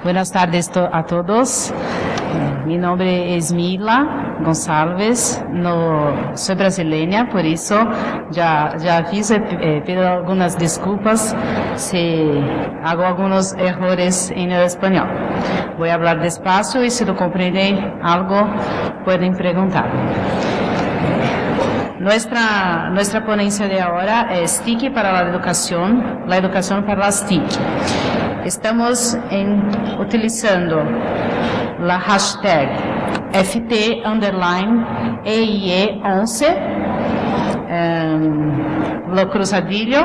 Buenas tardes a todos. Mi nombre es Mila Gonçalves, no soy brasileña, por eso ya aviso, pido algunas disculpas si hago algunos errores en el español. Voy a hablar despacio y si no comprenden algo pueden preguntar. Nuestra ponencia de ahora es TIC para la educación para las TIC. Estamos utilizando la hashtag FT_EIE11, lo cruzadillo,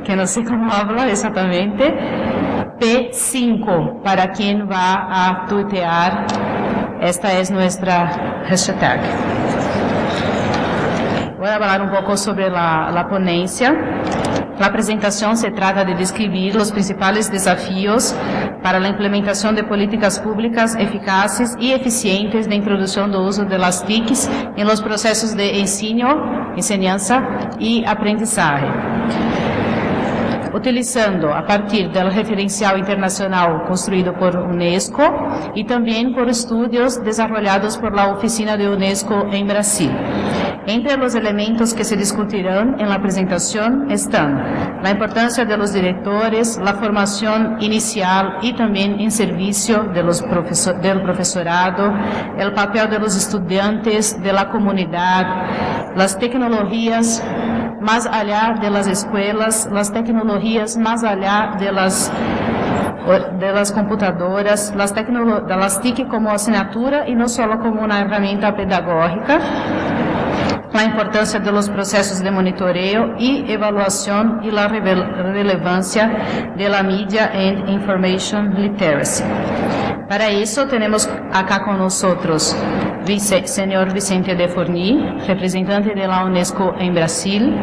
que no sé cómo habla exactamente, P5, para quien va a tuitear. Esta es nuestra hashtag. Voy a hablar un poco sobre la ponencia. La presentación se trata de describir los principales desafíos para la implementación de políticas públicas eficaces y eficientes de introducción do uso de las TICs en los procesos de enseñanza y aprendizaje. Utilizando a partir del referencial internacional construido por UNESCO y también por estudios desarrollados por la Oficina de UNESCO en Brasil. Entre los elementos que se discutirán en la presentación están la importancia de los directores, la formación inicial y también en servicio de del profesorado, el papel de los estudiantes, de la comunidad, las tecnologías más allá de las escuelas, las tecnologías más allá de las computadoras, las TIC como asignatura y no solo como una herramienta pedagógica. La importancia de los procesos de monitoreo y evaluación y la relevancia de la Media and Information Literacy. Para eso tenemos acá con nosotros señor Vicente de Forni, representante de la UNESCO en Brasil,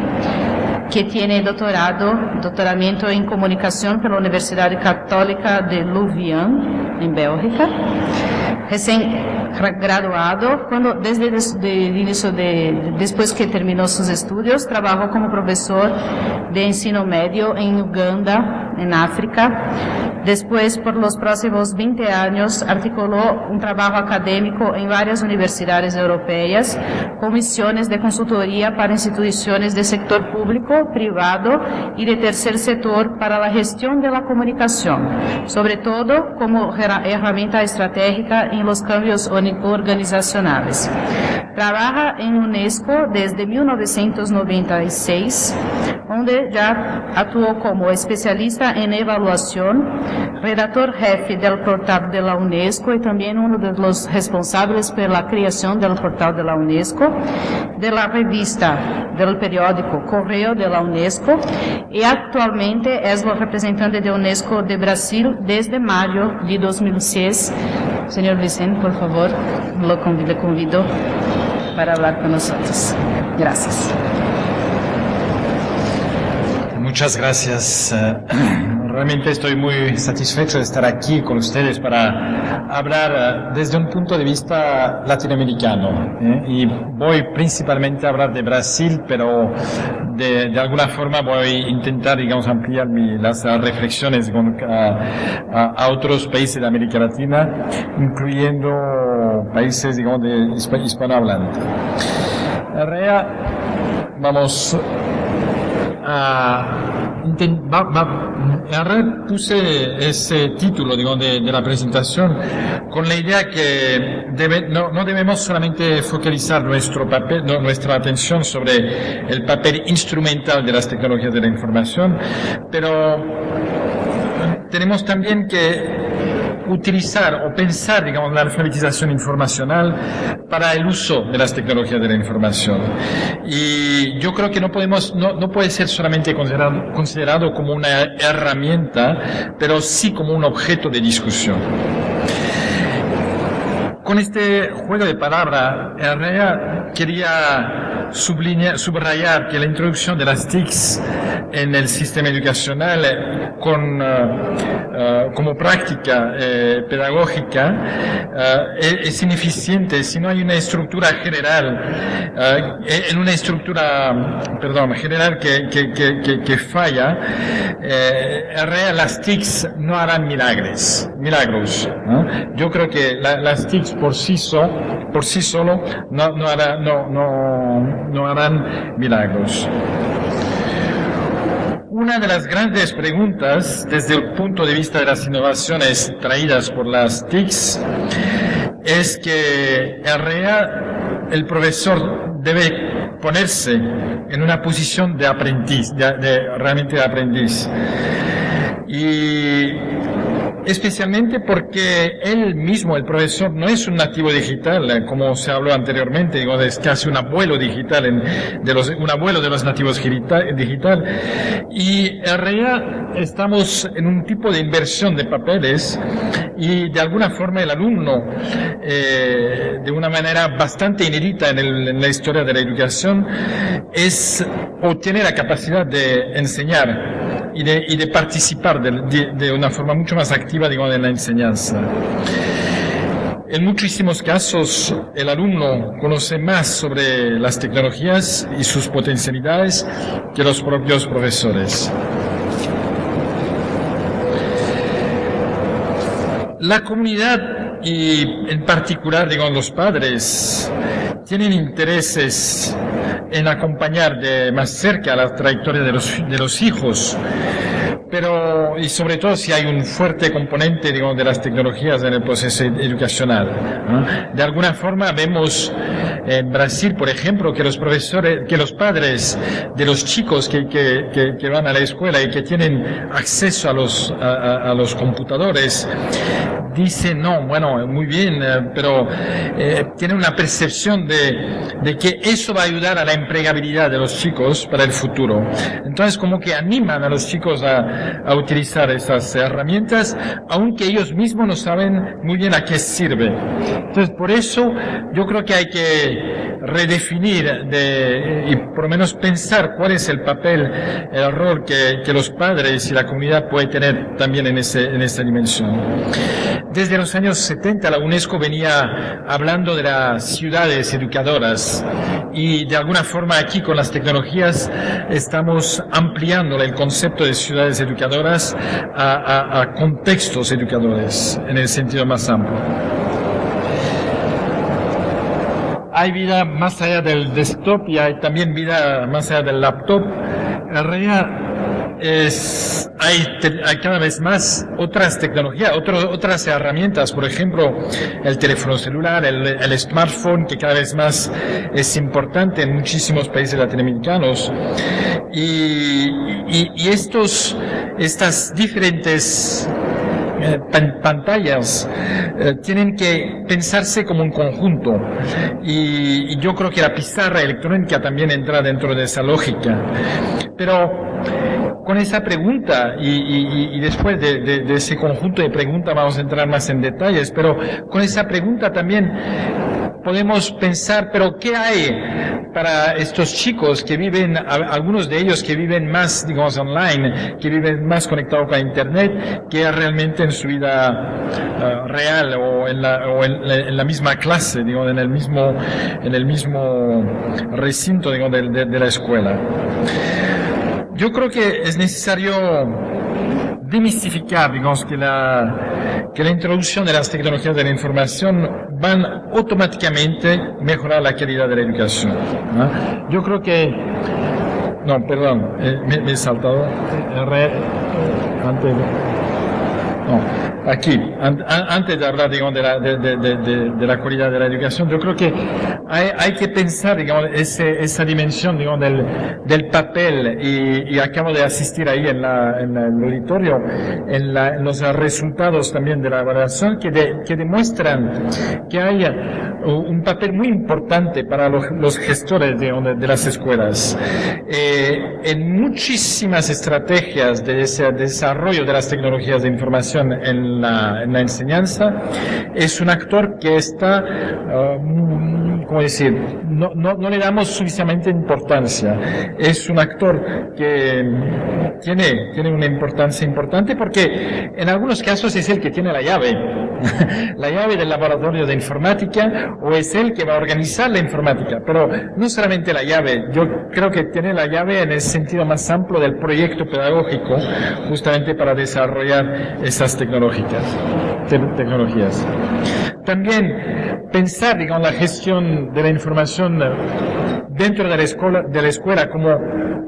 que tiene doctoramiento en comunicación por la Universidad Católica de Louvain, en Bélgica. Recién graduado, después que terminó sus estudios, trabajó como profesor de ensino medio en Uganda, en África. Después, por los próximos 20 años, articuló un trabajo académico en varias universidades europeas, con misiones de consultoría para instituciones de sector público, privado y de tercer sector para la gestión de la comunicación, sobre todo como herramienta estratégica en los cambios organizacionales. Trabaja en UNESCO desde 1996, donde ya actuó como especialista en evaluación, redactor jefe del portal de la UNESCO y también uno de los responsables por la creación del portal de la UNESCO, de la revista del periódico Correo de la UNESCO y actualmente es el representante de UNESCO de Brasil desde mayo de 2006. Señor Vicente, por favor, le convido para hablar con nosotros. Gracias. Muchas gracias. Realmente estoy muy satisfecho de estar aquí con ustedes para hablar desde un punto de vista latinoamericano. Y voy principalmente a hablar de Brasil, pero de alguna forma voy a intentar, digamos, ampliar las reflexiones a otros países de América Latina, incluyendo países, digamos, de hispanohablantes. Vamos puse ese título, digamos, de la presentación con la idea que no debemos solamente focalizar nuestra atención sobre el papel instrumental de las tecnologías de la información, pero tenemos también que utilizar o pensar, digamos, la alfabetización informacional para el uso de las tecnologías de la información. Y yo creo que no puede ser solamente considerado como una herramienta, pero sí como un objeto de discusión. Con este juego de palabras, quería subrayar que la introducción de las TICs en el sistema educacional como práctica pedagógica es ineficiente si no hay una estructura general, general que falla. Las TICs no harán milagros, ¿no? Yo creo que las TICs por sí solo no harán milagros. Una de las grandes preguntas desde el punto de vista de las innovaciones traídas por las TICs es que en realidad el profesor debe ponerse en una posición de aprendiz, realmente de aprendiz. Y especialmente porque él mismo, el profesor, no es un nativo digital, como se habló anteriormente, digo, es casi un abuelo digital, un abuelo de los nativos digital, y en realidad estamos en un tipo de inversión de papeles, y de alguna forma el alumno, de una manera bastante inédita en la historia de la educación, obtiene la capacidad de enseñar y de participar de una forma mucho más activa, digamos, en la enseñanza. En muchísimos casos, el alumno conoce más sobre las tecnologías y sus potencialidades que los propios profesores. La comunidad y en particular, digamos, los padres tienen intereses en acompañar de más cerca la trayectoria de los hijos, pero y sobre todo si hay un fuerte componente, digamos, de las tecnologías en el proceso educacional, ¿no? De alguna forma vemos en Brasil, por ejemplo, que los padres de los chicos que van a la escuela y que tienen acceso a los computadores dicen, no, bueno, muy bien, pero tienen una percepción de que eso va a ayudar a la empleabilidad de los chicos para el futuro. Entonces, como que animan a los chicos a utilizar esas herramientas, aunque ellos mismos no saben muy bien a qué sirve. Entonces, por eso yo creo que hay que redefinir y por lo menos pensar cuál es el papel, el rol que los padres y la comunidad pueden tener también en esa dimensión. Desde los años 70 la UNESCO venía hablando de las ciudades educadoras y de alguna forma aquí con las tecnologías estamos ampliando el concepto de ciudades educadoras a contextos educadores en el sentido más amplio. Hay vida más allá del desktop y hay también vida más allá del laptop. En realidad hay cada vez más otras tecnologías, otras herramientas, por ejemplo, el teléfono celular, el smartphone, que cada vez más es importante en muchísimos países latinoamericanos. Y estas diferentes pantallas tienen que pensarse como un conjunto y yo creo que la pizarra electrónica también entra dentro de esa lógica, pero con esa pregunta y después de ese conjunto de preguntas vamos a entrar más en detalles, pero con esa pregunta también podemos pensar, pero ¿qué hay para estos chicos que viven, algunos de ellos que viven más, digamos, online, que viven más conectados con Internet, que realmente en su vida real o en la misma clase, digamos, en el mismo recinto, digamos, de la escuela? Yo creo que es necesario demistificar, digamos, que la introducción de las tecnologías de la información van automáticamente mejorar la calidad de la educación, ¿no? Yo creo que, no, perdón, me he saltado, antes de hablar, digamos, de la calidad de la educación, yo creo que hay que pensar, digamos, esa dimensión, digamos, del papel, y acabo de asistir ahí en el auditorio, en los resultados también de la evaluación que demuestran que hay un papel muy importante para los gestores de las escuelas. En muchísimas estrategias de ese desarrollo de las tecnologías de información en en la enseñanza, es un actor que está, ¿cómo decir? No le damos suficientemente importancia. Es un actor que tiene una importancia importante porque en algunos casos es el que tiene la llave, la llave del laboratorio de informática, o es el que va a organizar la informática, pero no solamente la llave, yo creo que tiene la llave en el sentido más amplio del proyecto pedagógico, justamente para desarrollar esas tecnologías. También pensar, digamos, la gestión de la información dentro de la escuela como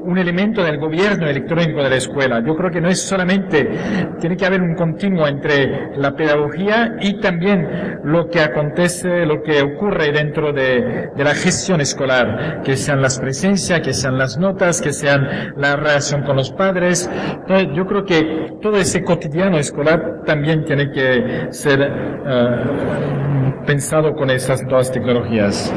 un elemento del gobierno electrónico de la escuela. Yo creo que no es solamente, tiene que haber un continuo entre la pedagogía y también lo que acontece, lo que ocurre dentro de la gestión escolar, que sean las presencias, que sean las notas, que sean la relación con los padres. Entonces, yo creo que todo ese cotidiano escolar también tiene que ser pensado con esas dos tecnologías.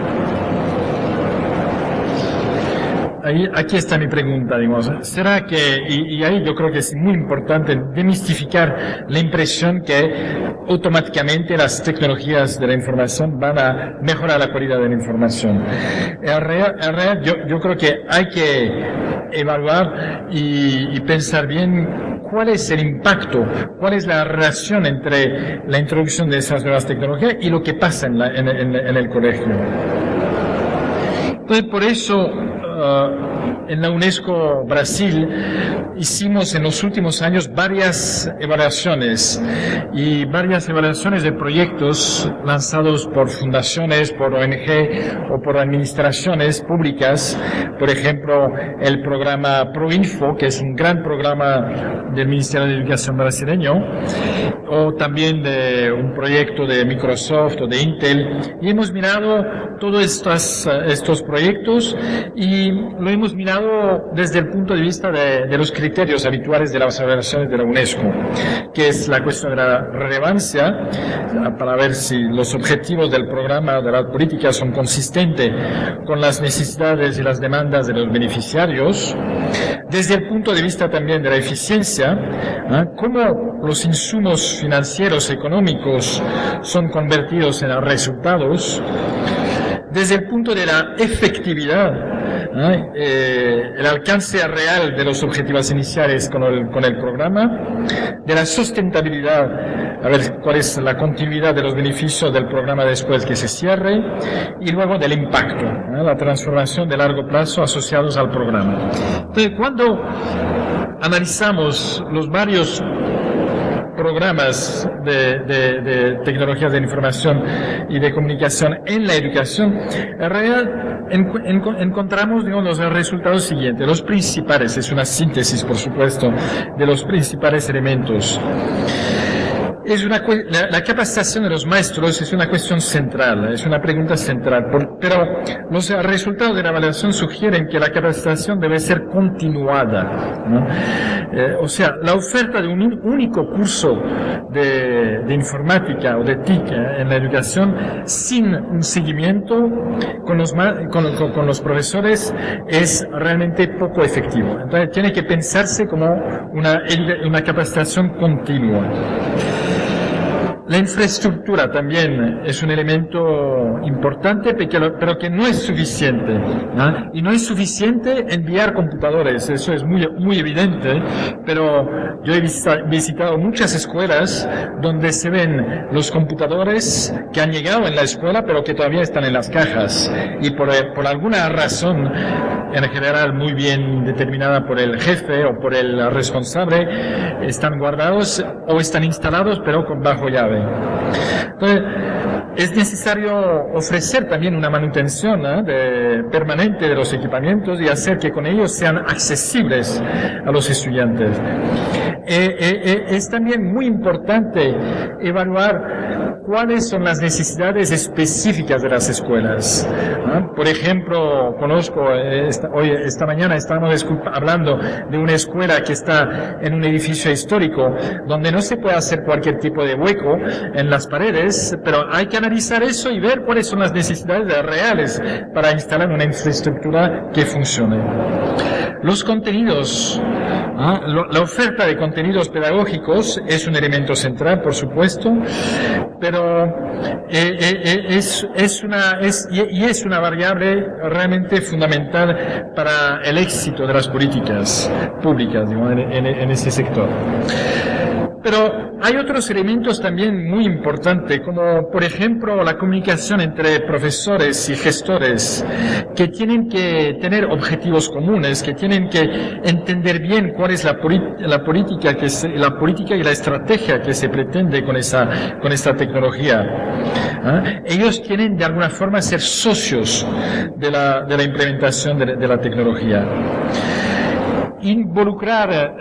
Aquí está mi pregunta, digamos. ¿Será que, y ahí yo creo que es muy importante demistificar la impresión que automáticamente las tecnologías de la información van a mejorar la calidad de la información? En realidad yo creo que hay que evaluar y pensar bien cuál es el impacto, cuál es la relación entre la introducción de esas nuevas tecnologías y lo que pasa en el colegio. Entonces, por eso, en la UNESCO Brasil hicimos en los últimos años varias evaluaciones de proyectos lanzados por fundaciones, por ONG o por administraciones públicas. Por ejemplo, el programa ProInfo, que es un gran programa del Ministerio de Educación brasileño, o también de un proyecto de Microsoft o de Intel, y hemos mirado todos estos proyectos y lo hemos mirado desde el punto de vista de los criterios habituales de las evaluaciones de la UNESCO, que es la cuestión de la relevancia, para ver si los objetivos del programa, de la política, son consistentes con las necesidades y las demandas de los beneficiarios. Desde el punto de vista también de la eficiencia, cómo los insumos financieros, económicos, son convertidos en resultados. Desde el punto de la efectividad, el alcance real de los objetivos iniciales con el programa, de la sustentabilidad, a ver cuál es la continuidad de los beneficios del programa después que se cierre, y luego del impacto, la transformación de largo plazo asociados al programa. Entonces, cuando analizamos los varios programas de tecnologías de información y de comunicación en la educación, en realidad encontramos, digamos, los resultados siguientes. Los principales, es una síntesis, por supuesto, de los principales elementos. La capacitación de los maestros es una cuestión central, es una pregunta central, pero los resultados de la evaluación sugieren que la capacitación debe ser continuada, ¿no? O sea, la oferta de un único curso de informática o de TIC en la educación sin un seguimiento con los profesores es realmente poco efectivo. Entonces tiene que pensarse como una capacitación continua. La infraestructura también es un elemento importante, pero que no es suficiente, ¿no? Y no es suficiente enviar computadores, eso es muy evidente, pero yo he visitado muchas escuelas donde se ven los computadores que han llegado en la escuela, pero que todavía están en las cajas, y por alguna razón, en general muy bien determinada por el jefe o por el responsable, están guardados o están instalados, pero bajo llave. Entonces, es necesario ofrecer también una manutención permanente de los equipamientos y hacer que con ellos sean accesibles a los estudiantes. Es también muy importante evaluar cuáles son las necesidades específicas de las escuelas. Por ejemplo, conozco, esta mañana estábamos hablando de una escuela que está en un edificio histórico donde no se puede hacer cualquier tipo de hueco en las paredes, pero hay que analizar eso y ver cuáles son las necesidades reales para instalar una infraestructura que funcione. Los contenidos La oferta de contenidos pedagógicos es un elemento central, por supuesto, pero es una variable realmente fundamental para el éxito de las políticas públicas, digamos, en ese sector. Pero hay otros elementos también muy importantes, como por ejemplo la comunicación entre profesores y gestores, que tienen que tener objetivos comunes, que tienen que entender bien cuál es la política y la estrategia que se pretende con esta tecnología. Ellos tienen de alguna forma ser socios de la implementación de la tecnología. Involucrar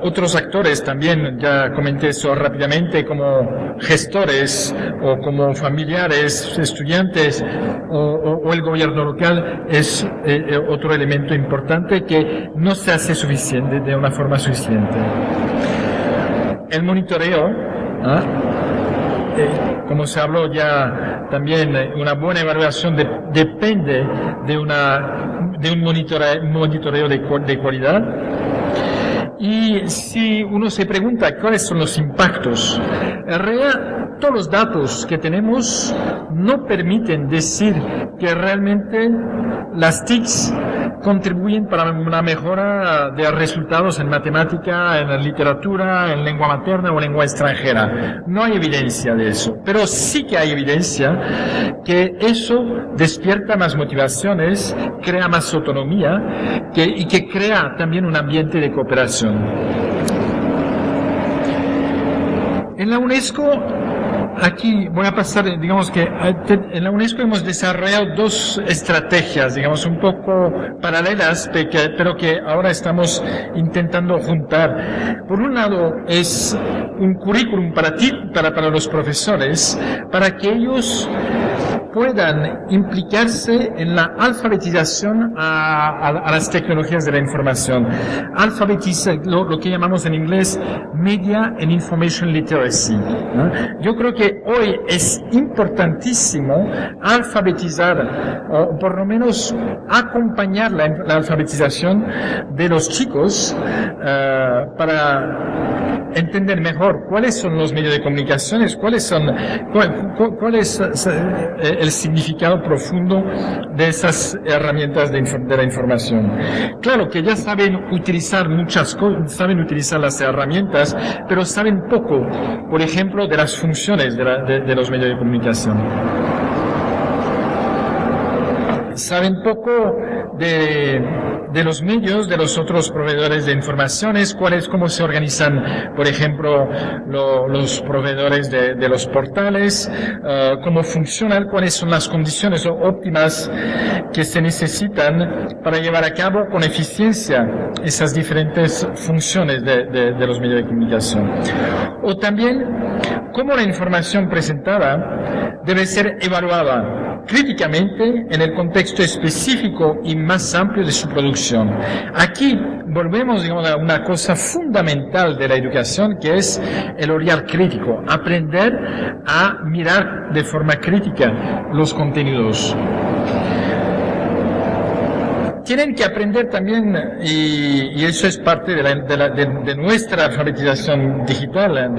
otros actores también, ya comenté eso rápidamente, como gestores o como familiares, estudiantes o el gobierno local, es otro elemento importante que no se hace suficiente, de una forma suficiente. El monitoreo, como se habló ya también, una buena evaluación depende de un monitoreo de calidad. Y si uno se pregunta cuáles son los impactos, en realidad todos los datos que tenemos no permiten decir que realmente las TICs contribuyen para una mejora de resultados en matemática, en literatura, en lengua materna o lengua extranjera. No hay evidencia de eso, pero sí que hay evidencia que eso despierta más motivaciones, crea más autonomía y que crea también un ambiente de cooperación. En la UNESCO, aquí voy a pasar, digamos que en la UNESCO hemos desarrollado dos estrategias, digamos, un poco paralelas, pero que ahora estamos intentando juntar. Por un lado, es un currículum para los profesores, para que ellos puedan implicarse en la alfabetización a las tecnologías de la información. Lo que llamamos en inglés Media and Information Literacy. Yo creo que hoy es importantísimo alfabetizar, o por lo menos acompañar la alfabetización de los chicos para entender mejor cuáles son los medios de comunicaciones, cuál es el significado profundo de esas herramientas de la información. Claro que ya saben utilizar muchas cosas, saben utilizar las herramientas, pero saben poco, por ejemplo, de las funciones de los medios de comunicación. Saben poco de los medios, de los otros proveedores de informaciones, cómo se organizan, por ejemplo, los proveedores de los portales, cómo funcionan, cuáles son las condiciones óptimas que se necesitan para llevar a cabo con eficiencia esas diferentes funciones de los medios de comunicación. O también, cómo la información presentada debe ser evaluada críticamente en el contexto específico y más amplio de su producción. Aquí volvemos, digamos, a una cosa fundamental de la educación, que es el oír crítico, aprender a mirar de forma crítica los contenidos. Tienen que aprender también, y eso es parte de nuestra alfabetización digital,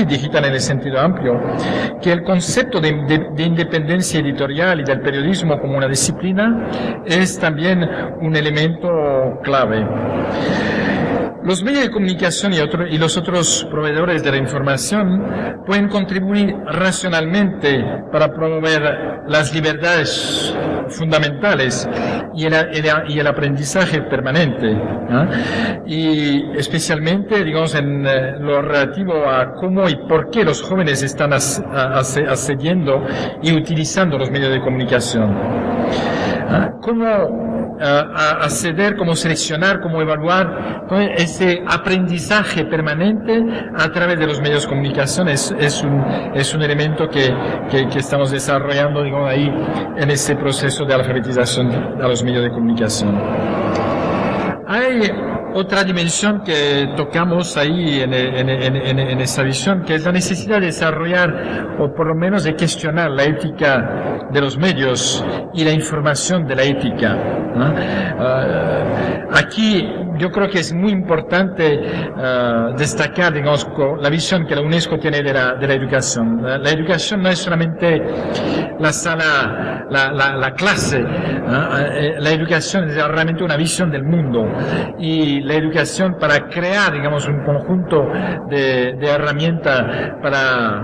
digital en el sentido amplio, que el concepto de independencia editorial y del periodismo como una disciplina es también un elemento clave. Los medios de comunicación y los otros proveedores de la información pueden contribuir racionalmente para promover las libertades fundamentales y el aprendizaje permanente, y especialmente, digamos, en lo relativo a cómo y por qué los jóvenes están accediendo y utilizando los medios de comunicación. Cómo acceder, cómo seleccionar, cómo evaluar ese aprendizaje permanente a través de los medios de comunicación es un elemento que estamos desarrollando, digamos, ahí en ese proceso de alfabetización a los medios de comunicación. Hay otra dimensión que tocamos ahí en esa visión, que es la necesidad de desarrollar, o por lo menos de cuestionar la ética de los medios y la información de la ética. Aquí yo creo que es muy importante destacar, digamos, la visión que la UNESCO tiene de la educación. La educación no es solamente la sala, la clase. La educación es realmente una visión del mundo, y la educación para crear, digamos, un conjunto de herramientas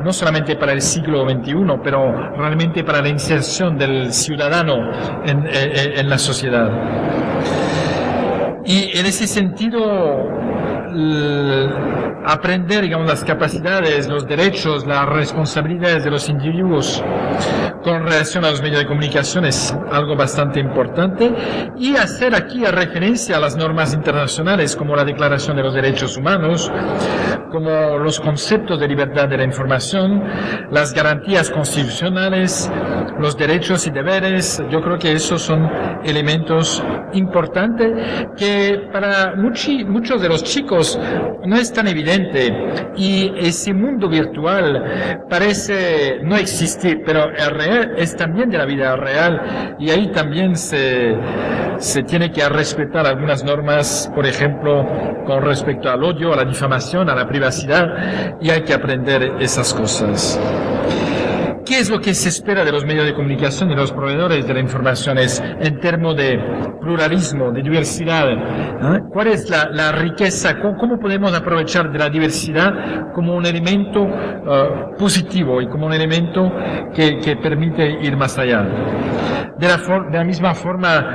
no solamente para el siglo XXI, pero realmente para la inserción del ciudadano en la sociedad. Y en ese sentido, aprender, digamos, las capacidades, los derechos, las responsabilidades de los individuos con relación a los medios de comunicación es algo bastante importante, y hacer aquí referencia a las normas internacionales como la Declaración de los Derechos Humanos, como los conceptos de libertad de la información, las garantías constitucionales, los derechos y deberes. Yo creo que esos son elementos importantes que para muchos de los chicos no es tan evidente, y ese mundo virtual parece no existir, pero el real es también de la vida real, y ahí también se tiene que respetar algunas normas, por ejemplo, con respecto al odio, a la difamación, a la privacidad, y hay que aprender esas cosas. ¿Qué es lo que se espera de los medios de comunicación y los proveedores de la información en términos de pluralismo, de diversidad? ¿Cuál es la riqueza? ¿Cómo podemos aprovechar de la diversidad como un elemento positivo y como un elemento que permite ir más allá? De la misma forma,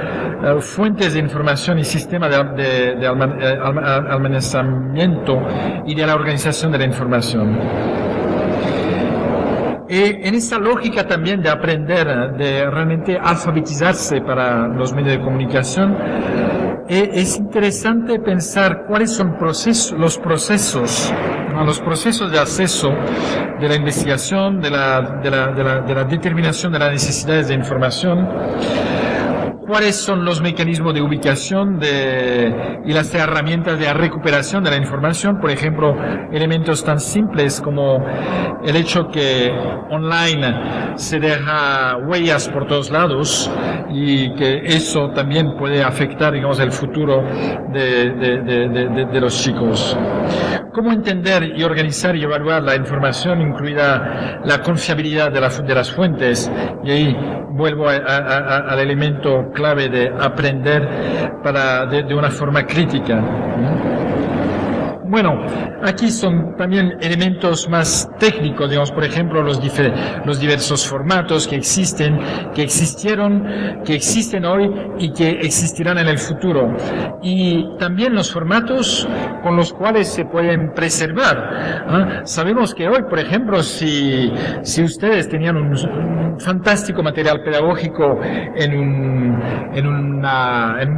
fuentes de información y sistemas de almacenamiento y de la organización de la información. En esa lógica también de aprender, de realmente alfabetizarse para los medios de comunicación, es interesante pensar cuáles son los procesos de acceso de la investigación, de la determinación de las necesidades de información, cuáles son los mecanismos de ubicación y las herramientas de recuperación de la información, por ejemplo, elementos tan simples como el hecho que online se deja huellas por todos lados, y que eso también puede afectar, digamos, el futuro de los chicos. Cómo entender y organizar y evaluar la información, incluida la confiabilidad de las fuentes, y ahí vuelvo al elemento clave de aprender de una forma crítica. Bueno, aquí son también elementos más técnicos, digamos, por ejemplo, los diversos formatos que existen, que existieron, que existen hoy y que existirán en el futuro. Y también los formatos con los cuales se pueden preservar. Sabemos que hoy, por ejemplo, si ustedes tenían un fantástico material pedagógico en un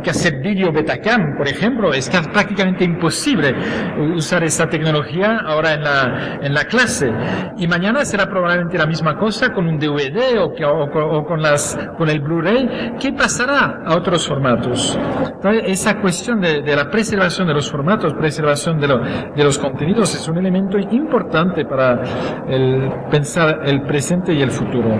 cassette video Betacam, por ejemplo, es prácticamente imposible usar esa tecnología ahora en la clase, y mañana será probablemente la misma cosa con un DVD o con el Blu-ray. ¿Qué pasará a otros formatos? Entonces, esa cuestión de la preservación de los formatos, preservación de los contenidos, es un elemento importante para pensar el presente y el futuro.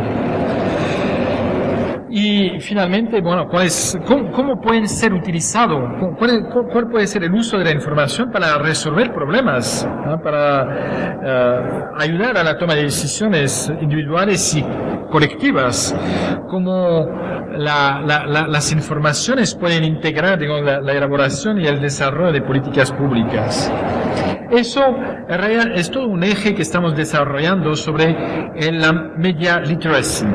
Y finalmente, bueno, ¿cómo pueden ser utilizados? ¿Cuál puede ser el uso de la información para resolver problemas? Para ayudar a la toma de decisiones individuales y colectivas? ¿Cómo las informaciones pueden integrar, digamos, la elaboración y el desarrollo de políticas públicas? Eso en realidad es todo un eje que estamos desarrollando sobre la media literacy.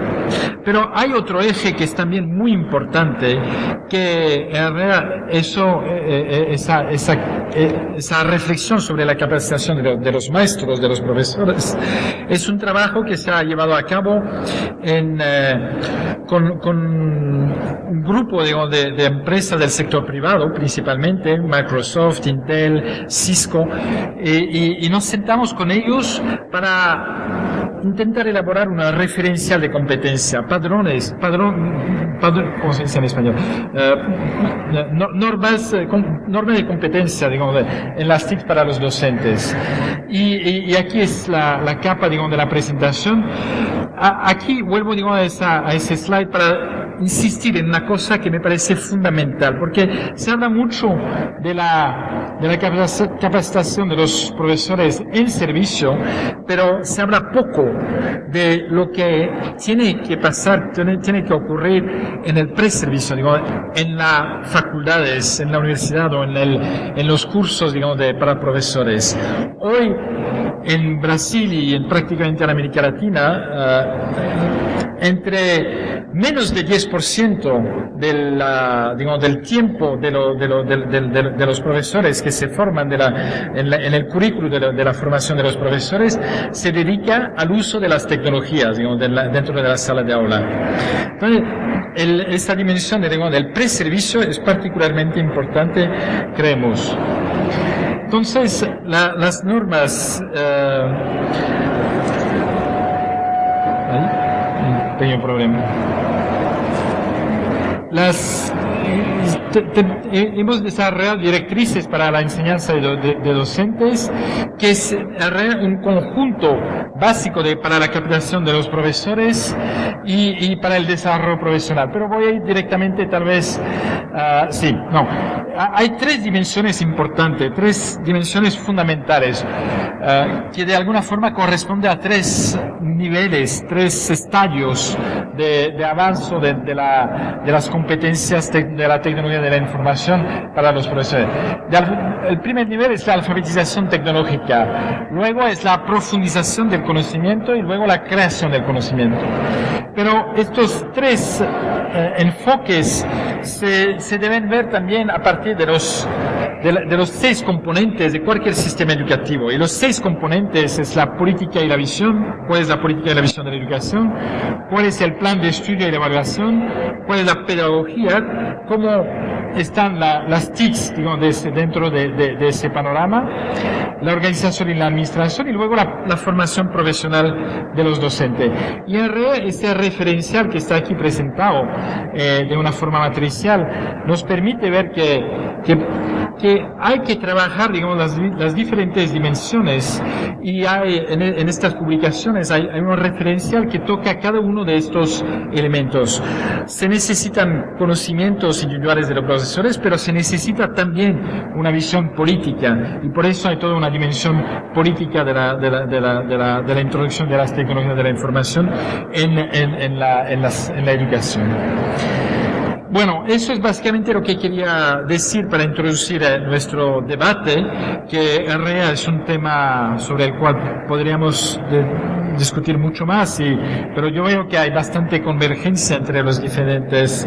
Pero hay otro eje que es también muy importante, que en realidad esa reflexión sobre la capacitación de los maestros, de los profesores, es un trabajo que se ha llevado a cabo con un grupo de empresas del sector privado, principalmente Microsoft, Intel, Cisco, y nos sentamos con ellos para intentar elaborar una referencial de competencia, ¿cómo se dice en español? Normas de competencia, digamos, en las TIC para los docentes. Y aquí es la capa, digamos, de la presentación. Aquí vuelvo, digamos, a ese slide para insistir en una cosa que me parece fundamental, porque se habla mucho de la capacitación de los profesores en servicio, pero se habla poco de lo que tiene que pasar, tiene que ocurrir en el preservicio, digo, en las facultades, en la universidad o en los cursos, digamos, para profesores. Hoy, en Brasil y en prácticamente en América Latina, entre menos de 10% del tiempo de los profesores que se forman en el currículo de la formación de los profesores se dedica al uso de las tecnologías, digamos, dentro de la sala de aula. Entonces, esta dimensión del preservicio es particularmente importante, creemos. Entonces, las normas... un pequeño problema. Hemos desarrollado directrices para la enseñanza de docentes, que es un conjunto básico para la capacitación de los profesores y para el desarrollo profesional. Pero voy a ir directamente, tal vez, hay tres dimensiones importantes, tres dimensiones fundamentales, que de alguna forma corresponden a tres niveles, tres estadios de avance de las competencias de la tecnología de la información para los profesores. El primer nivel es la alfabetización tecnológica, luego es la profundización del conocimiento y luego la creación del conocimiento. Pero estos tres enfoques se deben ver también a partir de los 6 componentes de cualquier sistema educativo. Y los 6 componentes es la política y la visión. ¿Cuál es la política y la visión de la educación? ¿Cuál es el plan de estudio y la evaluación? ¿Cuál es la pedagogía? ¿Cómo están las TICs, digamos, dentro de ese panorama? La organización y la administración, y luego la formación profesional de los docentes. Y este referencial que está aquí presentado de una forma matricial nos permite ver que hay que trabajar, digamos, las diferentes dimensiones, y en estas publicaciones hay un referencial que toca cada uno de estos elementos. Se necesitan conocimientos individuales de los profesores, pero se necesita también una visión política, y por eso hay toda una dimensión política de la introducción de las tecnologías de la información en la educación. Bueno, eso es básicamente lo que quería decir para introducir nuestro debate, que en realidad es un tema sobre el cual podríamos discutir mucho más, pero yo veo que hay bastante convergencia entre los diferentes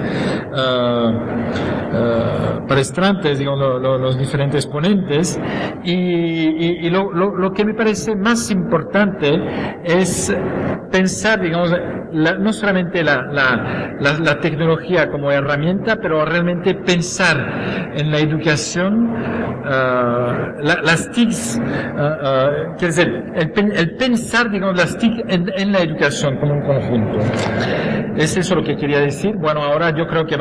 palestrantes, digamos, los diferentes ponentes, y lo que me parece más importante es pensar, digamos, no solamente la tecnología como herramienta, pero realmente pensar en la educación, las TICs, quiere decir, el pensar, digamos, las TIC en la educación como un conjunto. Es eso lo que quería decir. Bueno, ahora yo creo que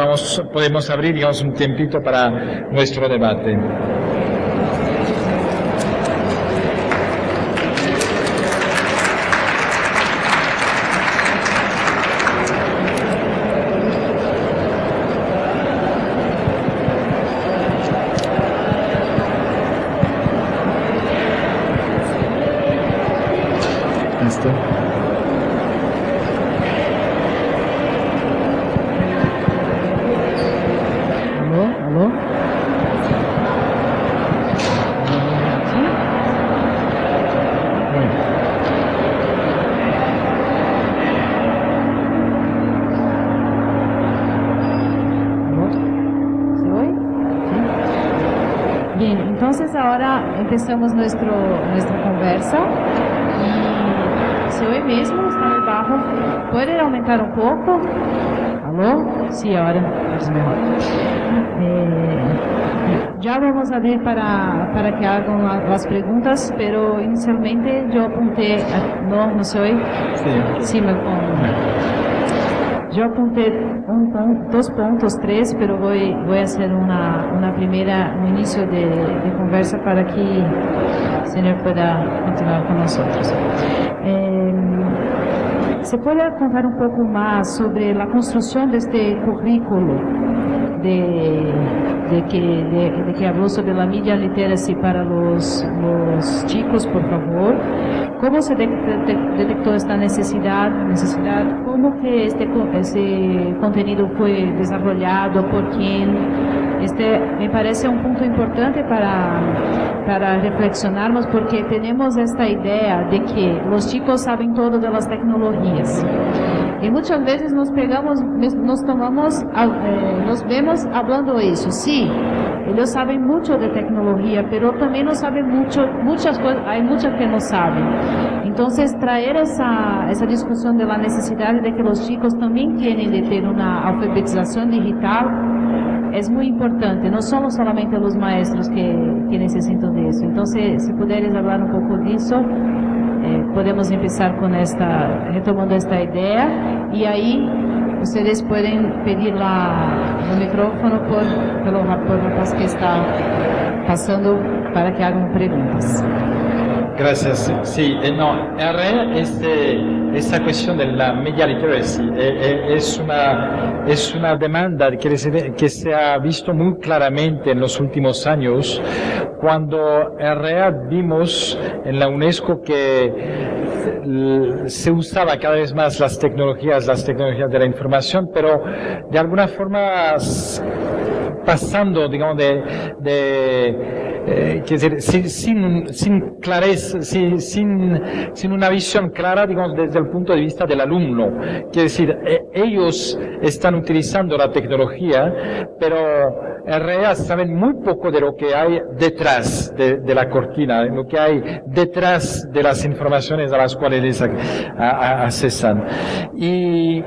podemos abrir, digamos, un tiempito para nuestro debate. ¿Listo? ¿Aló? Bien, entonces ahora empezamos nuestra conversa. Se oye mesmo, está muy bajo. ¿Puede aumentar un poco? ¿Aló? Sí, ahora es mejor. Ya vamos a ver para que hagan las preguntas, pero inicialmente yo apunté... ¿No se oye? Sí. Sí, yo apunté 2 puntos, 3, pero voy a hacer un inicio de conversa para que el señor pueda continuar con nosotros. ¿se puede contar un poco más sobre la construcción de este currículo de que habló sobre la media literacy para los chicos, por favor? ¿Cómo se detectó esta necesidad? ¿Cómo que ese contenido fue desarrollado? ¿Por quién? Me parece un punto importante para reflexionarnos, porque tenemos esta idea de que los chicos saben todo de las tecnologías. Y muchas veces nos vemos hablando eso. Sí, ellos saben mucho de tecnología, pero también no saben muchas cosas, hay muchas que no saben. Entonces, traer esa discusión de la necesidad de que los chicos también tienen de tener una alfabetización digital es muy importante. No somos solamente los maestros que necesitan de eso. Entonces, si pudieras hablar un poco de eso, podemos empezar con retomando esta idea, y ahí ustedes pueden pedir el micrófono por rapaz que está pasando para que hagan preguntas. Gracias. Sí, no, en realidad esta cuestión de la media literacy es una demanda que se ha visto muy claramente en los últimos años, cuando en realidad vimos en la UNESCO que se usaba cada vez más las tecnologías de la información, pero de alguna forma pasando, digamos, sin clareza, sin una visión clara, digamos, desde el punto de vista del alumno. Quiere decir, ellos están utilizando la tecnología, pero en realidad saben muy poco de lo que hay detrás de la cortina, de lo que hay detrás de las informaciones a las cuales les accesan. Y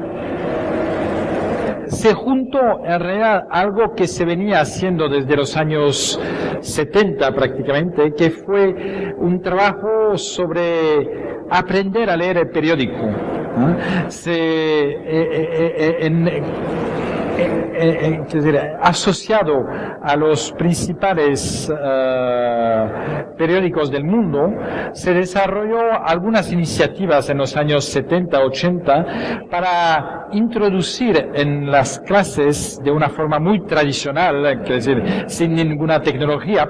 se juntó en realidad algo que se venía haciendo desde los años 70 prácticamente, que fue un trabajo sobre aprender a leer el periódico. Asociado a los principales periódicos del mundo, se desarrolló algunas iniciativas en los años 70-80 para introducir en las clases de una forma muy tradicional, es decir, sin ninguna tecnología,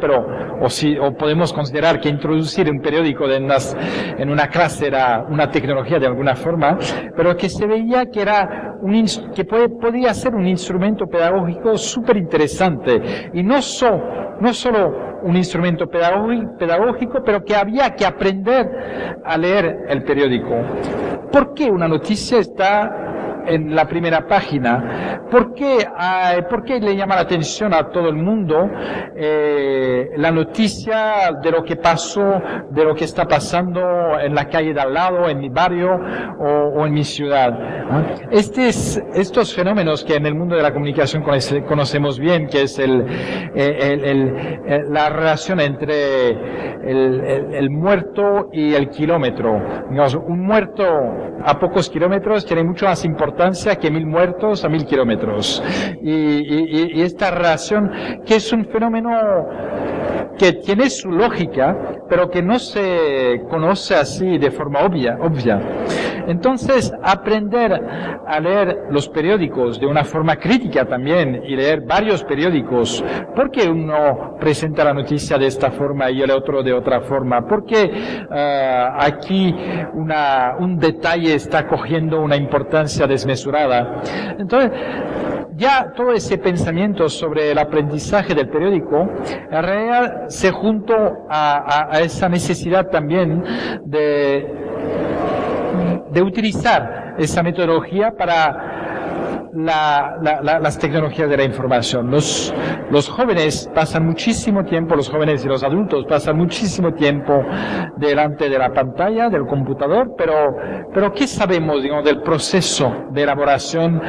o podemos considerar que introducir un periódico en una clase era una tecnología de alguna forma, pero que se veía que era podía ser un instrumento pedagógico súper interesante, y no solo un instrumento pedagógico, pero que había que aprender a leer el periódico. ¿Por qué una noticia está en la primera página? ¿Por qué le llama la atención a todo el mundo la noticia de lo que pasó, de lo que está pasando en la calle de al lado, en mi barrio o en mi ciudad? Estos fenómenos que en el mundo de la comunicación conocemos bien, que es la relación entre el muerto y el kilómetro. Digamos, un muerto a pocos kilómetros tiene mucho más importancia que 1000 muertos a 1000 kilómetros. Y esta relación, que es un fenómeno que tiene su lógica, pero que no se conoce así de forma obvia. Entonces, aprender a leer los periódicos de una forma crítica también, y leer varios periódicos. ¿Por qué uno presenta la noticia de esta forma y el otro de otra forma? ¿Por qué aquí un detalle está cogiendo una importancia desmesurada? Entonces, ya todo ese pensamiento sobre el aprendizaje del periódico, en realidad se juntó a esa necesidad también de utilizar esa metodología para las tecnologías de la información. Los jóvenes pasan muchísimo tiempo, los jóvenes y los adultos pasan muchísimo tiempo delante de la pantalla, del computador, pero ¿qué sabemos, del proceso de elaboración?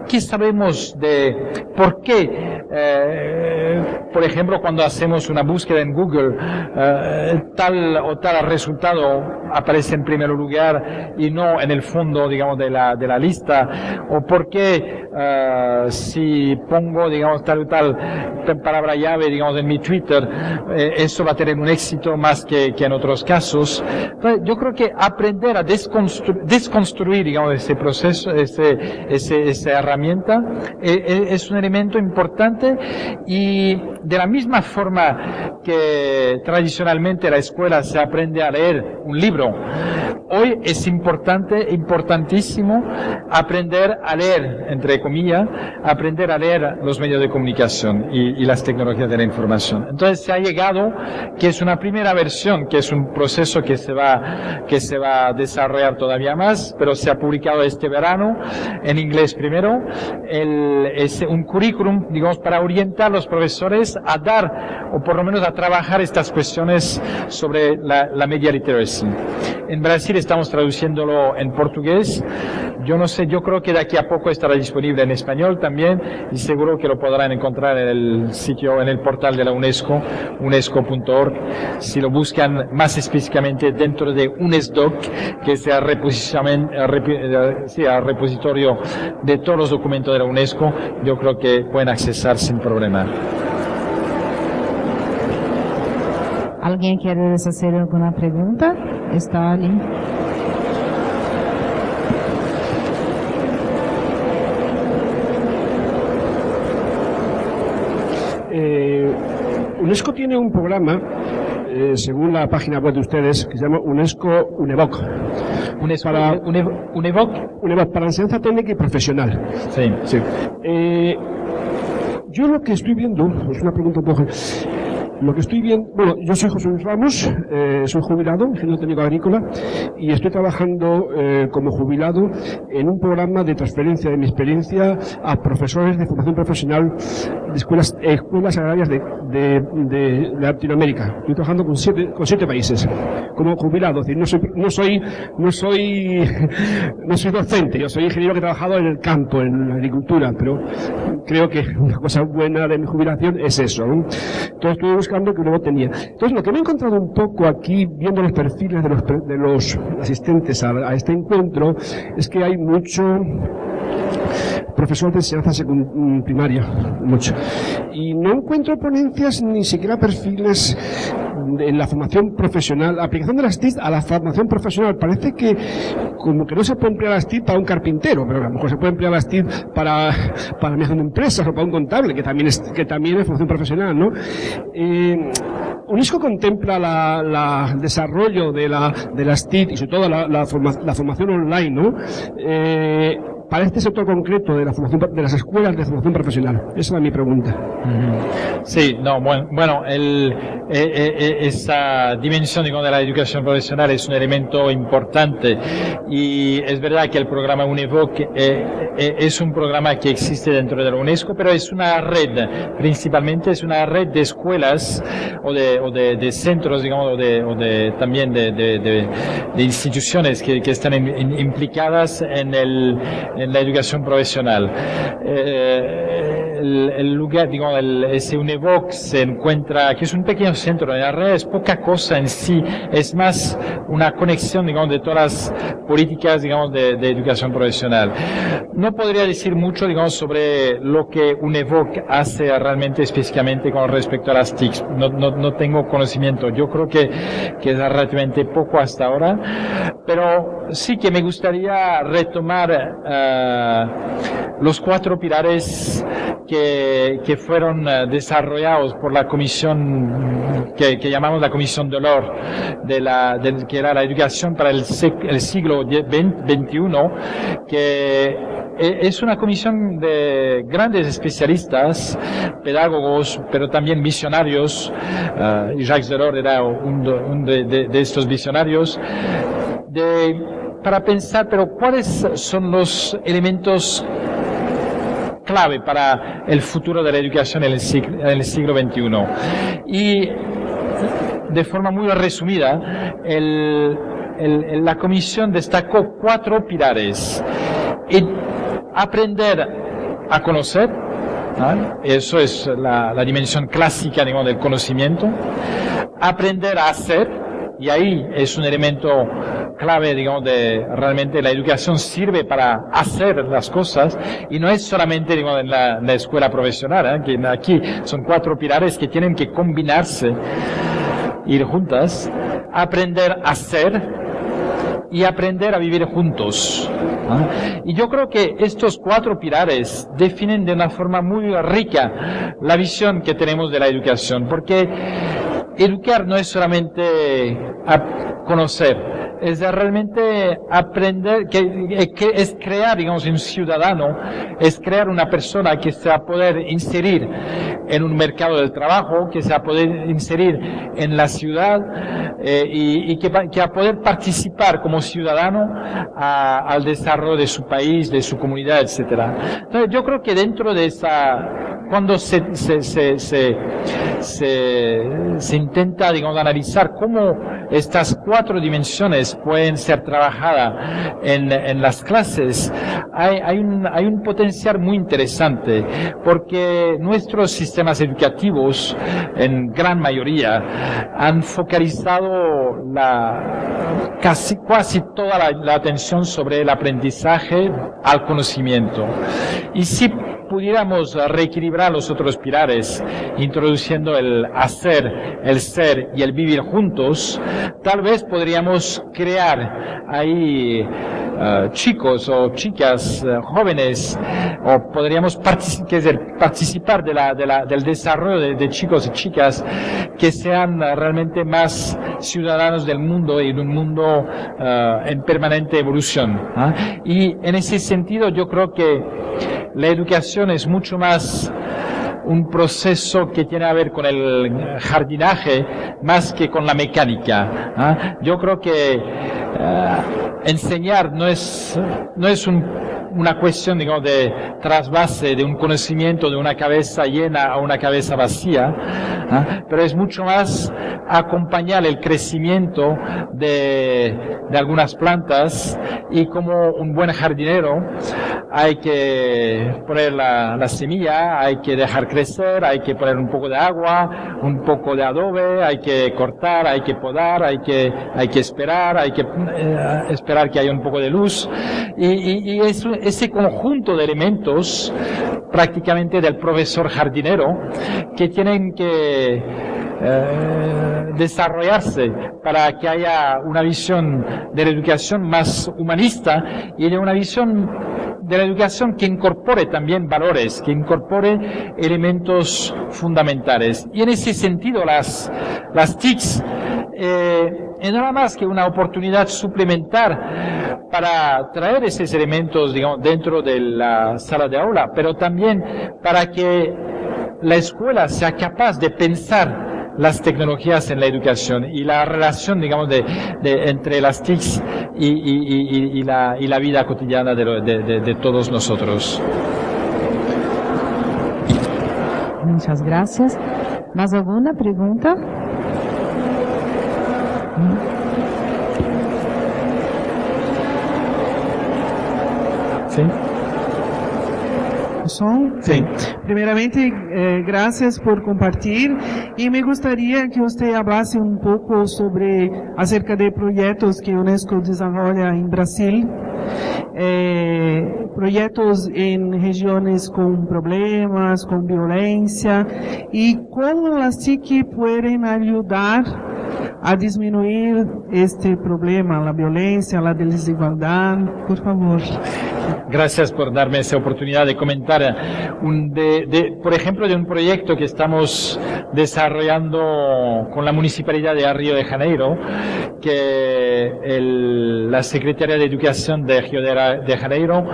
¿Qué sabemos de por qué por ejemplo, cuando hacemos una búsqueda en Google, tal o tal resultado aparece en primer lugar y no en el fondo, digamos, de la lista, o por qué si pongo, digamos, tal o tal palabra llave, digamos, en mi Twitter, eso va a tener un éxito más que en otros casos. Entonces, yo creo que aprender a desconstruir, digamos, ese proceso, esa herramienta, es un elemento importante, y de la misma forma que tradicionalmente en la escuela se aprende a leer un libro, hoy es importantísimo aprender a leer, entre comillas, aprender a leer los medios de comunicación y las tecnologías de la información. Entonces se ha llegado, que es una primera versión, que es un proceso que se va a desarrollar todavía más, pero se ha publicado este verano, en inglés primero, es un currículum, digamos, para orientar a los profesores a dar, o por lo menos a trabajar estas cuestiones sobre la media literacy. En Brasil estamos traduciéndolo en portugués. Yo no sé, yo creo que de aquí a poco estará disponible en español también, y seguro que lo podrán encontrar en el sitio, en el portal de la UNESCO, unesco.org, si lo buscan más específicamente dentro de UNESDOC, que es el repositorio de todos los documentos de la UNESCO. Yo creo que pueden accesar sin problema. ¿Alguien quiere hacer alguna pregunta? Está ali. UNESCO tiene un programa, según la página web de ustedes, que se llama UNESCO UNEVOC. UNEVOC para enseñanza técnica y profesional. Sí. Sí. Yo lo que estoy viendo, es una pregunta un poco... Lo que estoy viendo, bueno, yo soy José Luis Ramos, soy jubilado, ingeniero técnico agrícola, y estoy trabajando como jubilado en un programa de transferencia de mi experiencia a profesores de formación profesional de escuelas agrarias de Latinoamérica. Estoy trabajando con siete países como jubilado, es decir, no soy docente, yo soy ingeniero que he trabajado en el campo, en la agricultura, pero creo que una cosa buena de mi jubilación es eso, ¿no? Entonces estoy buscando que luego tenía. Entonces, lo que me he encontrado un poco aquí, viendo los perfiles de los asistentes a este encuentro, es que hay mucho profesor de enseñanza primaria, mucho. Y no encuentro ponencias, ni siquiera perfiles en la formación profesional, aplicación de las TIC a la formación profesional. Parece que como que no se puede emplear las TIC para un carpintero, pero a lo mejor se puede emplear las TIC para administración de empresas o para un contable, que también es formación profesional, ¿no? UNESCO contempla el desarrollo de las TIC y sobre todo la formación online, ¿no? Para este sector concreto de las escuelas de formación profesional. Esa es mi pregunta. Sí, no, bueno, esa dimensión, digamos, de la educación profesional es un elemento importante, y es verdad que el programa UNEVOC es un programa que existe dentro de la UNESCO, pero es una red, principalmente es una red de escuelas o de centros, digamos, también de instituciones que están implicadas en la educación profesional. El lugar, digamos, ese UNEVOC se encuentra, que es un pequeño centro en la red, es poca cosa en sí, es más una conexión, digamos, de todas las políticas, digamos, de educación profesional. No podría decir mucho, digamos, sobre lo que UNEVOC hace realmente específicamente con respecto a las TIC. No tengo conocimiento. Yo creo que es relativamente poco hasta ahora, pero sí que me gustaría retomar los 4 pilares que fueron desarrollados por la comisión que llamamos la Comisión Delors, que era la educación para el siglo XXI, que es una comisión de grandes especialistas, pedagogos, pero también visionarios, y Jacques Delors era uno de estos visionarios, para pensar, pero ¿cuáles son los elementos clave para el futuro de la educación en el siglo XXI? Y de forma muy resumida, la comisión destacó 4 pilares: aprender a conocer, ¿ah? Eso es la dimensión clásica, digamos, del conocimiento. Aprender a hacer, y ahí es un elemento clave, digamos, de realmente la educación sirve para hacer las cosas y no es solamente, digamos, en la escuela profesional, que aquí son 4 pilares que tienen que combinarse, ir juntas. Aprender a hacer y aprender a vivir juntos. Y yo creo que estos 4 pilares definen de una forma muy rica la visión que tenemos de la educación, porque educar no es solamente conocer, es realmente aprender, que es crear, digamos, un ciudadano, es crear una persona que se va a poder inserir en un mercado del trabajo, que se va a poder inserir en la ciudad y que va a poder participar como ciudadano al desarrollo de su país, de su comunidad, etcétera. Entonces, yo creo que dentro de cuando se intenta, digamos, analizar cómo estas 4 dimensiones pueden ser trabajadas en las clases, hay un potencial muy interesante, porque nuestros sistemas educativos, en gran mayoría, han focalizado casi toda la atención sobre el aprendizaje al conocimiento. Y si pudiéramos reequilibrar los otros pilares, introduciendo el hacer, el ser y el vivir juntos, tal vez podríamos crear ahí chicos o chicas jóvenes, o podríamos participar del desarrollo de chicos y chicas que sean realmente más ciudadanos del mundo y de un mundo en permanente evolución. Y en ese sentido yo creo que la educación es mucho más un proceso que tiene que ver con el jardinaje más que con la mecánica. Yo creo que enseñar no es una cuestión, digamos, de trasvase de un conocimiento de una cabeza llena a una cabeza vacía, pero es mucho más acompañar el crecimiento de algunas plantas, y como un buen jardinero hay que poner la semilla, hay que dejar crecer, hay que poner un poco de agua, un poco de adobe, hay que cortar, hay que podar, hay que esperar, hay que esperar que haya un poco de luz, y ese conjunto de elementos prácticamente del profesor jardinero que tienen que desarrollarse para que haya una visión de la educación más humanista y de una visión de la educación que incorpore también valores, que incorpore elementos fundamentales. Y en ese sentido las TICs es nada más que una oportunidad suplementar para traer esos elementos, digamos, dentro de la sala de aula, pero también para que la escuela sea capaz de pensar las tecnologías en la educación y la relación, digamos, entre las TICs y la vida cotidiana de todos nosotros. Muchas gracias. ¿Más alguna pregunta? Sí. Sí. Primeramente, gracias por compartir, y me gustaría que usted hablase un poco acerca de proyectos que UNESCO desarrolla en Brasil, proyectos en regiones con problemas, con violencia, y cómo las TIC pueden ayudar a disminuir este problema, la violencia, la desigualdad. Por favor. Gracias por darme esa oportunidad de comentar por ejemplo, de un proyecto que estamos desarrollando con la Municipalidad de Río de Janeiro, que la Secretaría de Educación de Río de Janeiro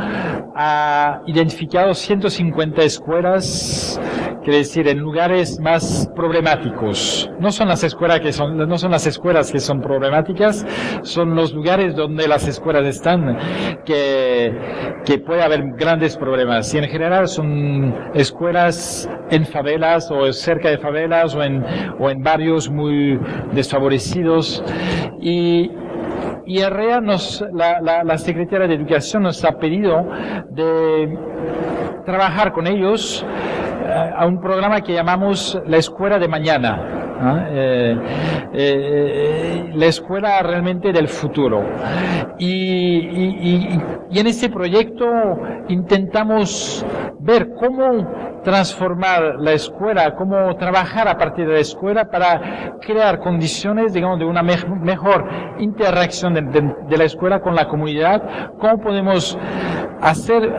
ha identificado 150 escuelas, quiere decir, en lugares más problemáticos. No son las escuelas que son problemáticas, son los lugares donde las escuelas están que puede haber grandes problemas. Y en general son escuelas en favelas o cerca de favelas o en barrios muy desfavorecidos. Y en realidad la Secretaría de Educación nos ha pedido de trabajar con ellos a un programa que llamamos La Escuela de Mañana. La escuela realmente del futuro. Y en ese proyecto intentamos ver cómo transformar la escuela, cómo trabajar a partir de la escuela para crear condiciones, digamos, de una mejor interacción de la escuela con la comunidad, cómo podemos hacer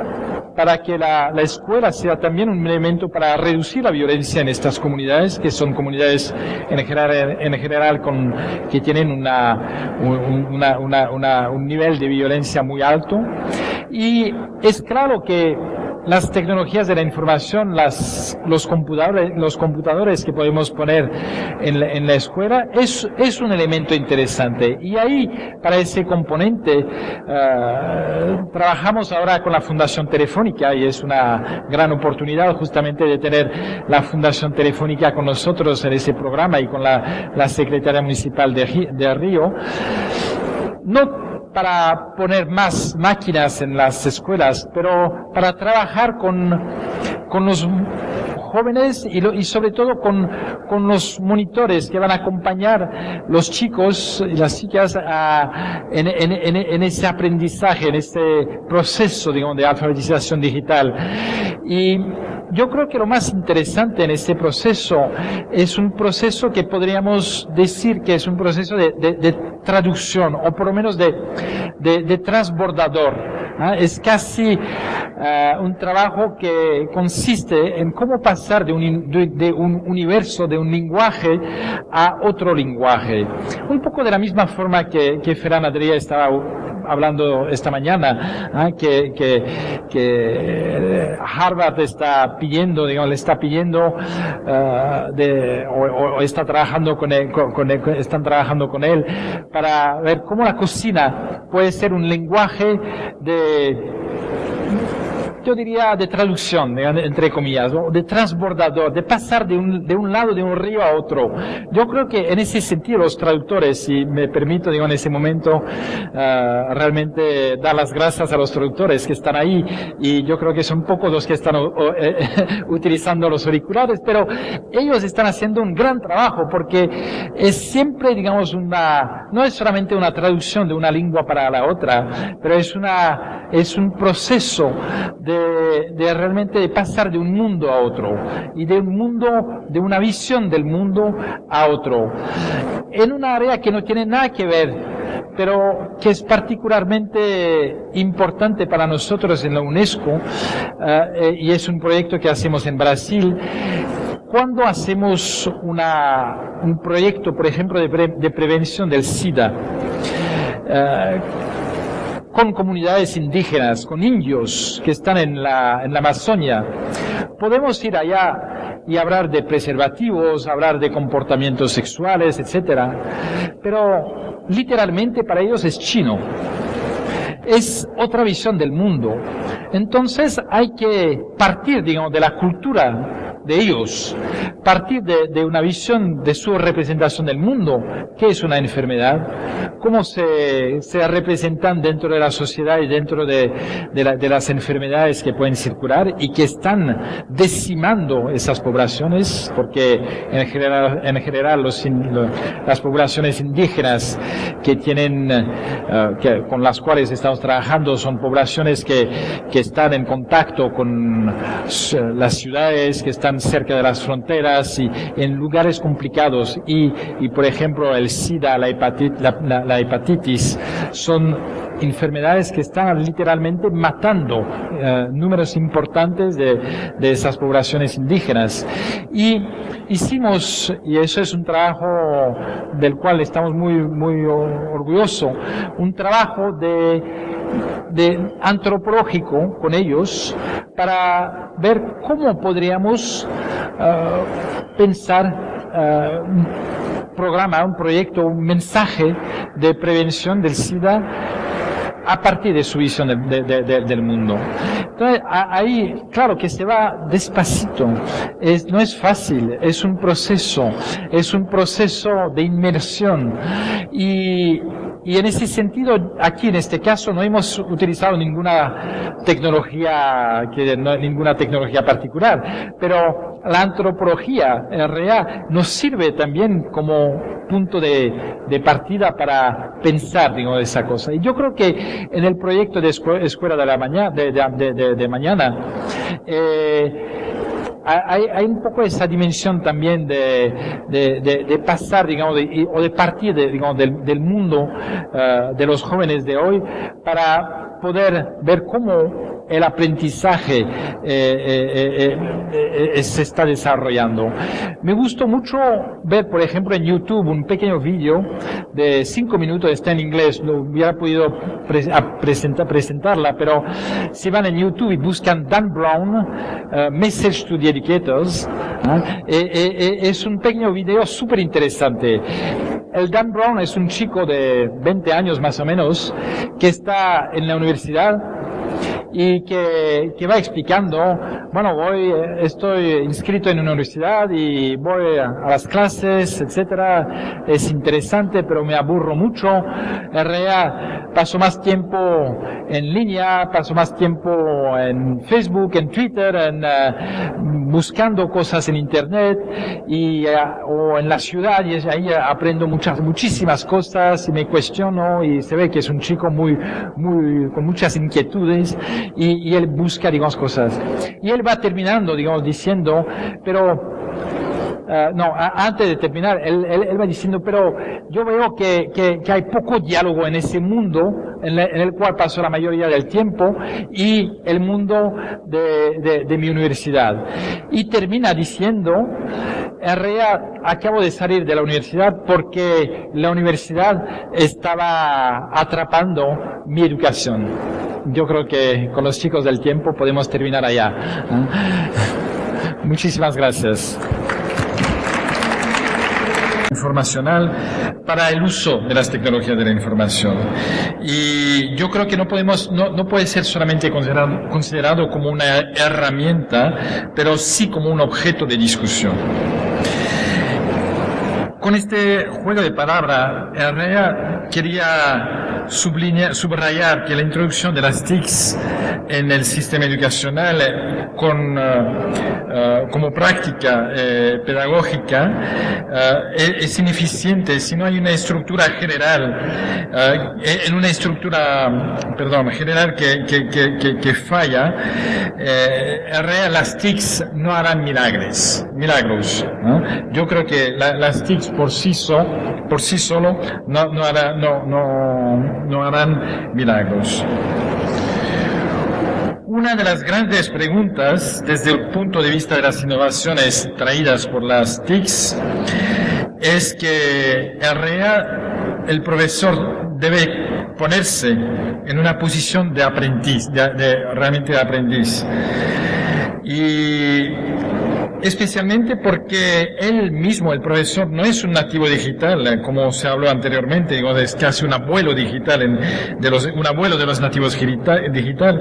para que la escuela sea también un elemento para reducir la violencia en estas comunidades, que son comunidades en general que tienen un nivel de violencia muy alto. Y es claro que las tecnologías de la información, los computadores que podemos poner en la escuela es un elemento interesante. Y ahí, para ese componente, trabajamos ahora con la Fundación Telefónica, y es una gran oportunidad justamente de tener la Fundación Telefónica con nosotros en ese programa y con la Secretaría Municipal de Río. No para poner más máquinas en las escuelas, pero para trabajar con los jóvenes y sobre todo con los monitores que van a acompañar los chicos y las chicas en ese aprendizaje, en ese proceso, digamos, de alfabetización digital. Y yo creo que lo más interesante en este proceso es un proceso que podríamos decir que es un proceso de traducción, o por lo menos de transbordador. Es casi un trabajo que consiste en cómo pasar de un universo, de un lenguaje a otro lenguaje. Un poco de la misma forma que Ferran Adrià estaba hablando esta mañana, que Harvard está pidiendo, digamos, le está pidiendo o está trabajando con él, están trabajando con él para ver cómo la cocina puede ser un lenguaje yo diría de traducción, entre comillas, ¿no? De transbordador, de pasar de un lado de un río a otro. Yo creo que en ese sentido los traductores, si me permito, digo, en ese momento, realmente dar las gracias a los traductores que están ahí, y yo creo que son pocos los que están utilizando los auriculares, pero ellos están haciendo un gran trabajo, porque es siempre, digamos, no es solamente una traducción de una lengua para la otra, pero es un proceso de realmente pasar de un mundo a otro, y de una visión del mundo a otro, en una área que no tiene nada que ver, pero que es particularmente importante para nosotros en la UNESCO, y es un proyecto que hacemos en Brasil. Cuando hacemos un proyecto, por ejemplo, de prevención del SIDA, con comunidades indígenas, con indios que están en la Amazonia, podemos ir allá y hablar de preservativos, hablar de comportamientos sexuales, etcétera, pero literalmente para ellos es chino. Es otra visión del mundo. Entonces hay que partir, digamos, de la cultura de ellos, partir de una visión de su representación del mundo, qué es una enfermedad, cómo se representan dentro de la sociedad y dentro de las enfermedades que pueden circular y que están decimando esas poblaciones, porque en general las poblaciones indígenas que con las cuales estamos trabajando son poblaciones que están en contacto con las ciudades, que están cerca de las fronteras y en lugares complicados, y por ejemplo el SIDA, la hepatitis son enfermedades que están literalmente matando números importantes de esas poblaciones indígenas. Y hicimos, y eso es un trabajo del cual estamos muy orgullosos, un trabajo de antropológico con ellos para ver cómo podríamos pensar un programa, un proyecto, un mensaje de prevención del SIDA a partir de su visión del mundo. Entonces, ahí, claro que se va despacito, no es fácil, es un proceso de inmersión, y Y en ese sentido, aquí en este caso no hemos utilizado ninguna tecnología particular, pero la antropología real nos sirve también como punto de partida para pensar, digamos, esa cosa. Y yo creo que en el proyecto de Escuela de la Mañana, de mañana, hay un poco esa dimensión también de pasar, digamos, o de partir, digamos, del mundo de los jóvenes de hoy para poder ver cómo el aprendizaje se está desarrollando. Me gustó mucho ver, por ejemplo, en YouTube un pequeño vídeo de 5 minutos, está en inglés, no hubiera podido presentarla, pero si van en YouTube y buscan Dan Brown, Message to the Educators, es un pequeño video súper interesante. El Dan Brown es un chico de 20 años más o menos, que está en la universidad y que va explicando, bueno, estoy inscrito en una universidad y voy a las clases, etcétera, es interesante, pero me aburro mucho, en realidad paso más tiempo en línea, paso más tiempo en Facebook, en Twitter, buscando cosas en internet o en la ciudad, y ahí aprendo muchísimas cosas y me cuestiono, y se ve que es un chico con muchas inquietudes, y él busca, digamos, cosas. Y él va terminando, digamos, diciendo, pero antes de terminar, él va diciendo, pero yo veo que hay poco diálogo en ese mundo en el cual paso la mayoría del tiempo y el mundo de mi universidad. Y termina diciendo, en realidad acabo de salir de la universidad porque la universidad estaba atrapando mi educación. Yo creo que con los chicos del tiempo podemos terminar allá. Muchísimas gracias. Informacional para el uso de las tecnologías de la información. Y yo creo que no puede ser solamente considerado como una herramienta, pero sí como un objeto de discusión. Con este juego de palabras, Herrera quería subrayar que la introducción de las TICs en el sistema educacional como práctica pedagógica es ineficiente si no hay una estructura general, general que falla. Las TICs no harán milagros, ¿no? Yo creo que las TICs por sí solo no harán milagros. Una de las grandes preguntas desde el punto de vista de las innovaciones traídas por las TICs es que el profesor debe ponerse en una posición de aprendiz, realmente de aprendiz. Y especialmente porque él mismo, el profesor, no es un nativo digital, como se habló anteriormente, digo, es casi un abuelo digital, un abuelo de los nativos digital,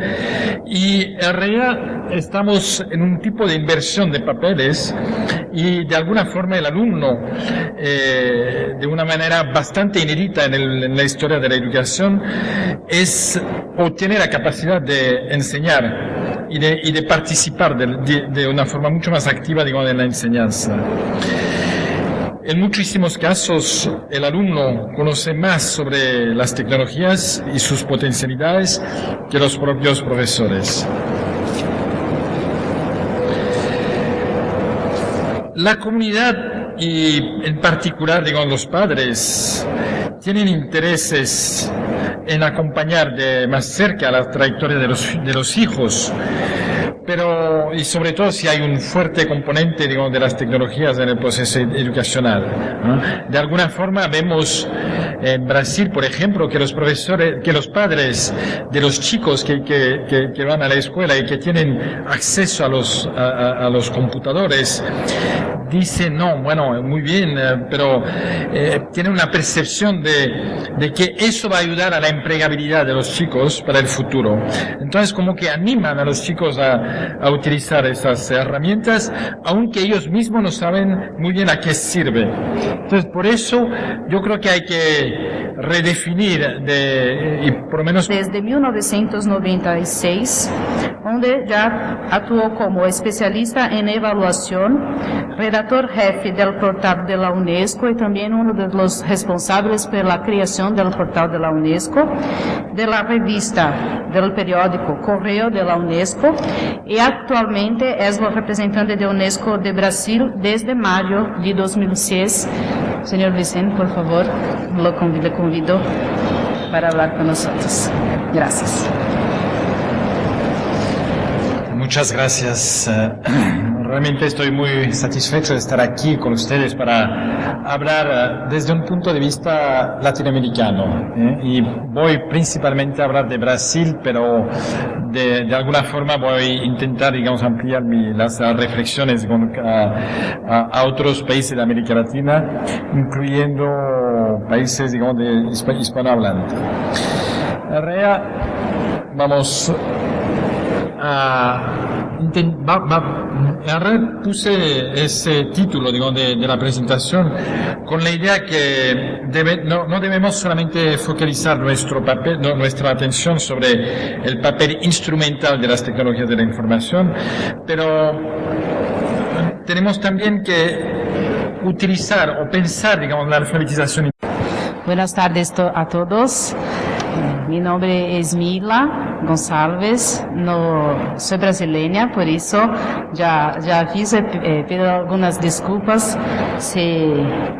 y en realidad estamos en un tipo de inversión de papeles, y de alguna forma el alumno, de una manera bastante inédita en la historia de la educación, tiene la capacidad de enseñar y de participar de una forma mucho más activa, digamos, en la enseñanza. En muchísimos casos, el alumno conoce más sobre las tecnologías y sus potencialidades que los propios profesores. La comunidad y en particular, digamos, los padres tienen intereses en acompañar de más cerca la trayectoria de los hijos, pero y sobre todo si hay un fuerte componente, digamos, de las tecnologías en el proceso educacional, ¿no? De alguna forma vemos en Brasil, por ejemplo, que los padres de los chicos que van a la escuela y que tienen acceso a los computadores dicen, no, bueno, muy bien, pero tienen una percepción de que eso va a ayudar a la empleabilidad de los chicos para el futuro. Entonces, como que animan a los chicos a utilizar esas herramientas, aunque ellos mismos no saben muy bien a qué sirve. Entonces, por eso yo creo que hay que redefinir y por lo menos desde 1996, donde ya actuó como especialista en evaluación, redactor jefe del portal de la UNESCO y también uno de los responsables por la creación del portal de la UNESCO, de la revista del periódico Correo de la UNESCO, y actualmente es el representante de UNESCO de Brasil desde mayo de 2006. Señor Vicente, por favor, lo convido para hablar con nosotros. Gracias. Muchas gracias. Realmente estoy muy satisfecho de estar aquí con ustedes para hablar desde un punto de vista latinoamericano. Y voy principalmente a hablar de Brasil, pero de alguna forma voy a intentar, digamos, ampliar las reflexiones a otros países de América Latina, incluyendo países, digamos, de hispanohablantes. En realidad, vamos puse ese título, digamos, de la presentación con la idea que no debemos solamente focalizar nuestra atención sobre el papel instrumental de las tecnologías de la información, pero tenemos también que utilizar o pensar, digamos, la alfabetización. Buenas tardes a todos. Mi nombre es Mila Gonçalves, soy brasileña, por eso ya aviso y pido algunas disculpas si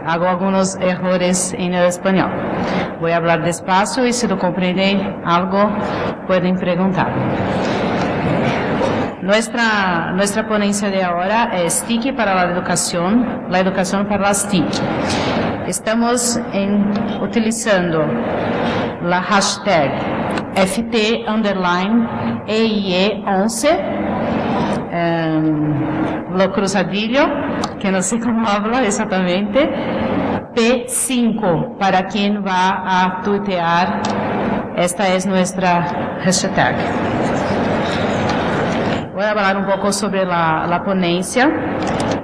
hago algunos errores en el español. Voy a hablar despacio y si no comprenden algo pueden preguntarme. Nuestra ponencia de ahora es TIC para la educación para las TIC. Estamos utilizando la hashtag FT_EIE11, lo cruzadillo, que no sé cómo habla exactamente, P5, para quien va a tuitear. Esta es nuestra hashtag. Voy a hablar un poco sobre la ponencia.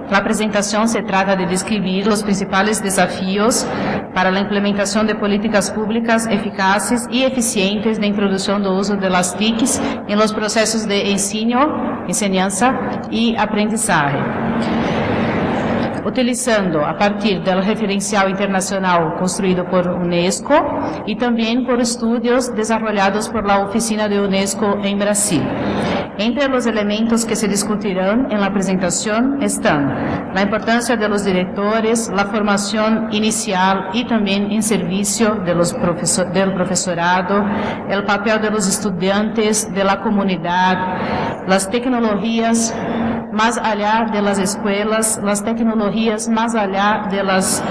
La presentación se trata de describir los principales desafíos para la implementación de políticas públicas eficaces y eficientes de introducción do uso de las TICs en los procesos de enseñanza y aprendizaje. Utilizando a partir del referencial internacional construido por UNESCO y también por estudios desarrollados por la Oficina de UNESCO en Brasil. Entre los elementos que se discutirán en la presentación están la importancia de los directores, la formación inicial y también en servicio del profesorado, el papel de los estudiantes, de la comunidad, las tecnologías más allá de las escuelas, las tecnologías más allá de las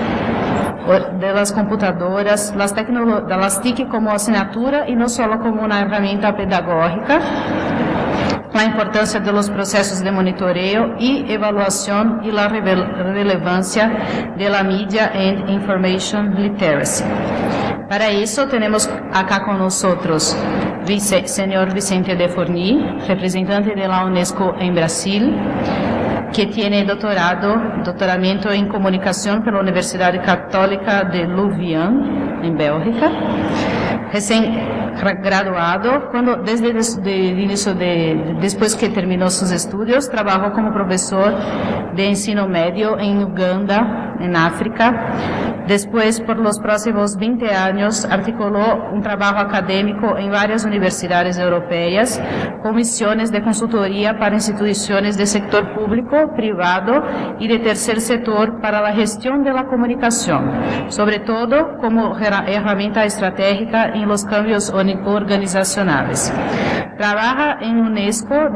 computadoras, las TIC como asignatura y no solo como una herramienta pedagógica, la importancia de los procesos de monitoreo y evaluación y la relevancia de la Media and Information Literacy. Para eso tenemos acá con nosotros señor Vicente de Forni, representante de la UNESCO en Brasil, que tiene doctoramiento en comunicación por la Universidad Católica de Louvain, en Bélgica. Recién graduado, después que terminó sus estudios, trabajó como profesor de ensino medio en Uganda, en África. Después, por los próximos 20 años, articuló un trabajo académico en varias universidades europeas, con misiones de consultoría para instituciones de sector público, privado y de tercer sector para la gestión de la comunicación, sobre todo como herramienta estratégica en los cambios organizacionales. Trabaja en UNESCO